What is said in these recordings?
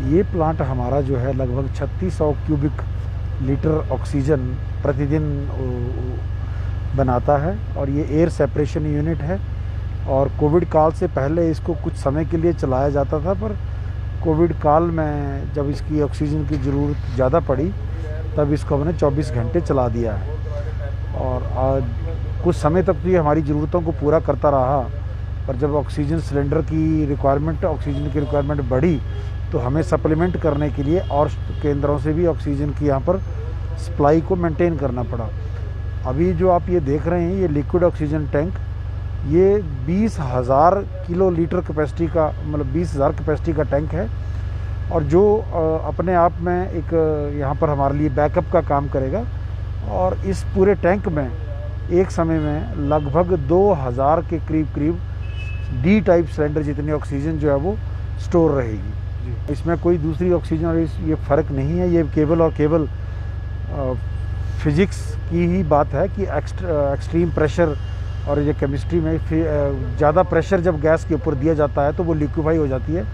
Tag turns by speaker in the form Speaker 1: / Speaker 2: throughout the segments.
Speaker 1: ये प्लांट हमारा जो है लगभग 3600 क्यूबिक लीटर ऑक्सीजन प्रतिदिन बनाता है और ये एयर सेपरेशन यूनिट है। और कोविड काल से पहले इसको कुछ समय के लिए चलाया जाता था, पर कोविड काल में जब इसकी ऑक्सीजन की ज़रूरत ज़्यादा पड़ी तब इसको हमने 24 घंटे चला दिया है। और आज कुछ समय तक तो ये हमारी ज़रूरतों को पूरा करता रहा, पर जब ऑक्सीजन सिलेंडर की रिक्वायरमेंट, ऑक्सीजन की रिक्वायरमेंट बढ़ी तो हमें सप्लीमेंट करने के लिए और केंद्रों से भी ऑक्सीजन की यहाँ पर सप्लाई को मेंटेन करना पड़ा। अभी जो आप ये देख रहे हैं ये लिक्विड ऑक्सीजन टैंक, ये 20,000 किलो लीटर कैपेसिटी का, मतलब 20,000 कैपेसिटी का टैंक है और जो अपने आप में एक यहाँ पर हमारे लिए बैकअप का काम करेगा। और इस पूरे टैंक में एक समय में लगभग 2000 के करीब डी टाइप सिलेंडर जितनी ऑक्सीजन जो है वो स्टोर रहेगी। इसमें कोई दूसरी ऑक्सीजन और ये फ़र्क नहीं है, ये केवल और केवल फिज़िक्स की ही बात है कि एक्सट्रीम प्रेशर और ये केमिस्ट्री में ज़्यादा प्रेशर जब गैस के ऊपर दिया जाता है तो वो लिक्विफाई हो जाती है।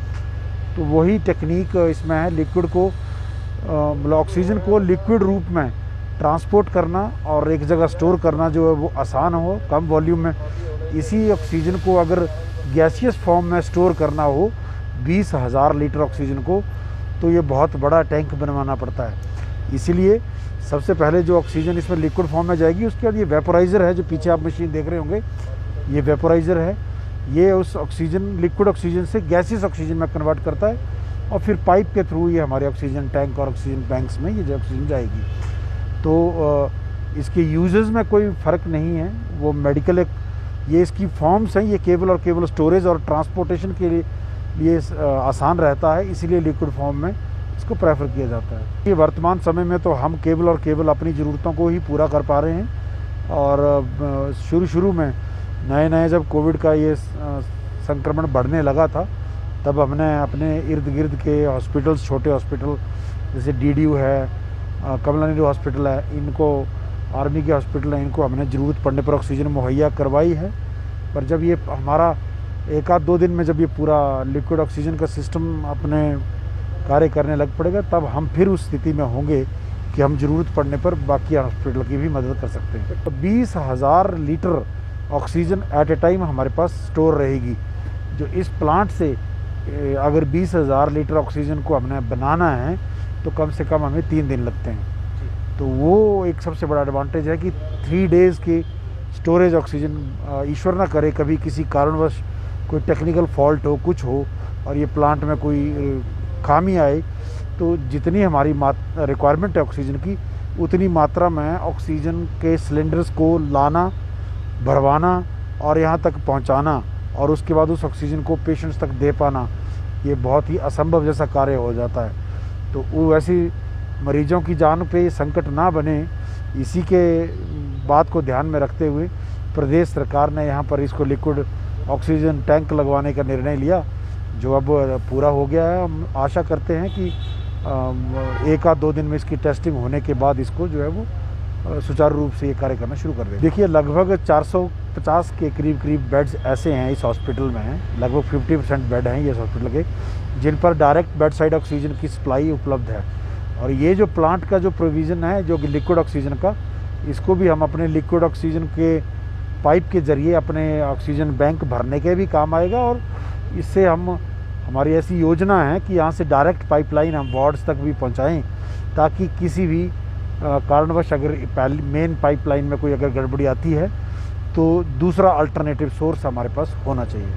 Speaker 1: तो वही टेक्निक इसमें है, लिक्विड को मतलब ऑक्सीजन को लिक्विड रूप में ट्रांसपोर्ट करना और एक जगह स्टोर करना जो है वो आसान हो कम वॉल्यूम में। इसी ऑक्सीजन को अगर गैसियस फॉर्म में स्टोर करना हो 20,000 लीटर ऑक्सीजन को, तो ये बहुत बड़ा टैंक बनवाना पड़ता है। इसीलिए सबसे पहले जो ऑक्सीजन इसमें लिक्विड फॉर्म में जाएगी, उसके बाद ये वेपोराइज़र है जो पीछे आप मशीन देख रहे होंगे, ये वेपोराइज़र है। ये उस ऑक्सीजन, लिक्विड ऑक्सीजन से गैसियस ऑक्सीजन में कन्वर्ट करता है और फिर पाइप के थ्रू ये हमारे ऑक्सीजन टैंक और ऑक्सीजन बैंक्स में ये जो ऑक्सीजन जाएगी। तो इसके यूजेस में कोई फ़र्क नहीं है, वो मेडिकल ये इसकी फॉर्म्स हैं, ये केवल और केवल स्टोरेज और ट्रांसपोर्टेशन के लिए आसान रहता है, इसीलिए लिक्विड फॉर्म में इसको प्रेफर किया जाता है। ये वर्तमान समय में तो हम केवल और केवल अपनी ज़रूरतों को ही पूरा कर पा रहे हैं। और शुरू में नए जब कोविड का ये संक्रमण बढ़ने लगा था, तब हमने अपने इर्द गिर्द के हॉस्पिटल्स, छोटे हॉस्पिटल जैसे DDU है, कमला नेहरू हॉस्पिटल है, इनको, आर्मी के हॉस्पिटल हैं, इनको हमने ज़रूरत पड़ने पर ऑक्सीजन मुहैया करवाई है। पर जब ये हमारा 1-2 दिन में जब ये पूरा लिक्विड ऑक्सीजन का सिस्टम अपने कार्य करने लग पड़ेगा, तब हम फिर उस स्थिति में होंगे कि हम ज़रूरत पड़ने पर बाकी हॉस्पिटल की भी मदद कर सकते हैं। तो 20,000 litre oxygen at a time हमारे पास स्टोर रहेगी। जो इस प्लांट से अगर 20,000 लीटर ऑक्सीजन को हमने बनाना है तो कम से कम हमें 3 दिन लगते हैं। तो वो एक सबसे बड़ा एडवांटेज है कि 3 डेज़ की स्टोरेज ऑक्सीजन, ईश्वर ना करे कभी किसी कारणवश कोई टेक्निकल फॉल्ट हो, कुछ हो और ये प्लांट में कोई खामी आए, तो जितनी हमारी रिक्वायरमेंट है ऑक्सीजन की, उतनी मात्रा में ऑक्सीजन के सिलेंडर्स को लाना, भरवाना और यहाँ तक पहुँचाना और उसके बाद उस ऑक्सीजन को पेशेंट्स तक दे पाना, ये बहुत ही असंभव जैसा कार्य हो जाता है। तो वो ऐसी मरीजों की जान पे संकट ना बने, इसी के बात को ध्यान में रखते हुए प्रदेश सरकार ने यहाँ पर इसको लिक्विड ऑक्सीजन टैंक लगवाने का निर्णय लिया, जो अब पूरा हो गया है। हम आशा करते हैं कि 1-2 दिन में इसकी टेस्टिंग होने के बाद इसको जो है वो सुचारू रूप से ये कार्य करना शुरू कर दें। देखिए, लगभग 450 के करीब बेड्स ऐसे हैं इस हॉस्पिटल में हैं, लगभग 50% बेड हैं ये हॉस्पिटल के, जिन पर डायरेक्ट बेड साइड ऑक्सीजन की सप्लाई उपलब्ध है। और ये जो प्लांट का जो प्रोविज़न है जो कि लिक्विड ऑक्सीजन का, इसको भी हम अपने लिक्विड ऑक्सीजन के पाइप के ज़रिए अपने ऑक्सीजन बैंक भरने के भी काम आएगा। और इससे हमारी ऐसी योजना है कि यहाँ से डायरेक्ट पाइपलाइन हम वार्ड्स तक भी पहुँचाएँ, ताकि किसी भी कारणवश अगर मेन पाइपलाइन में कोई अगर गड़बड़ी आती है तो दूसरा अल्टरनेटिव सोर्स हमारे पास होना चाहिए।